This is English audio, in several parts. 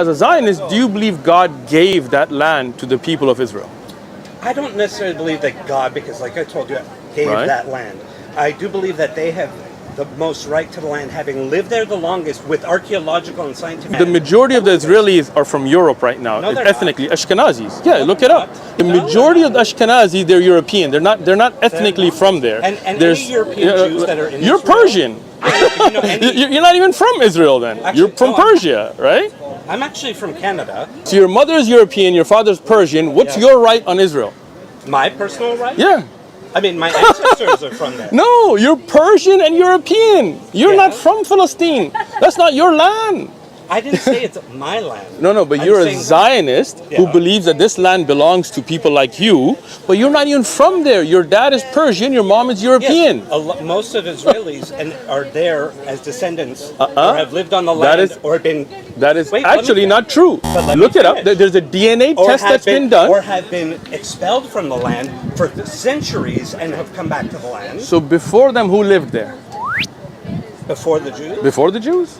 as a Zionist, do you believe God gave that land to the people of Israel? I don't necessarily believe that God, because like I told you, gave that land. I do believe that they have the most right to the land, having lived there the longest with archaeological and scientific. The majority of the Israelis are from Europe right now, ethnically Ashkenazis. Yeah, look it up. The majority of the Ashkenazi, they're European. They're not ethnically from there. And there's European Jews that are in You're Israel. Persian. You're not even from Israel then. Actually, you're from Persia, right? I'm actually from Canada. So your mother's European, your father's Persian. What's your right on Israel? My personal right? Yeah. I mean, my ancestors are from there. No, you're Persian and European. You're not from Palestine. That's not your land. I didn't say it's my land. No, but you're a Zionist who believes that this land belongs to people like you, but you're not even from there. Your dad is Persian, your mom is European. Yes, most of Israelis are there as descendants or have lived on the land or been... That is actually not true. Look it up. There's a DNA test that's been done. Or have been expelled from the land for centuries and have come back to the land. So before them, who lived there? Before the Jews? Before the Jews?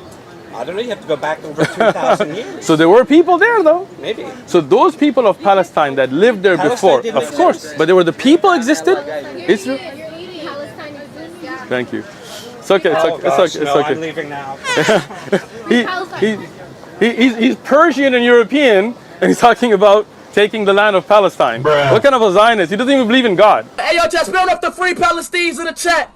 I don't know, you have to go back over 2,000 years. So there were people there though? Maybe. So those people of Palestine that lived there before, of course, but there were the people existed? Israel? Thank you. It's okay, it's okay. I'm leaving now. He's Persian and European, and he's talking about taking the land of Palestine. What kind of a Zionist? He doesn't even believe in God. Hey, yo, just build up the free Palestinians in the chat.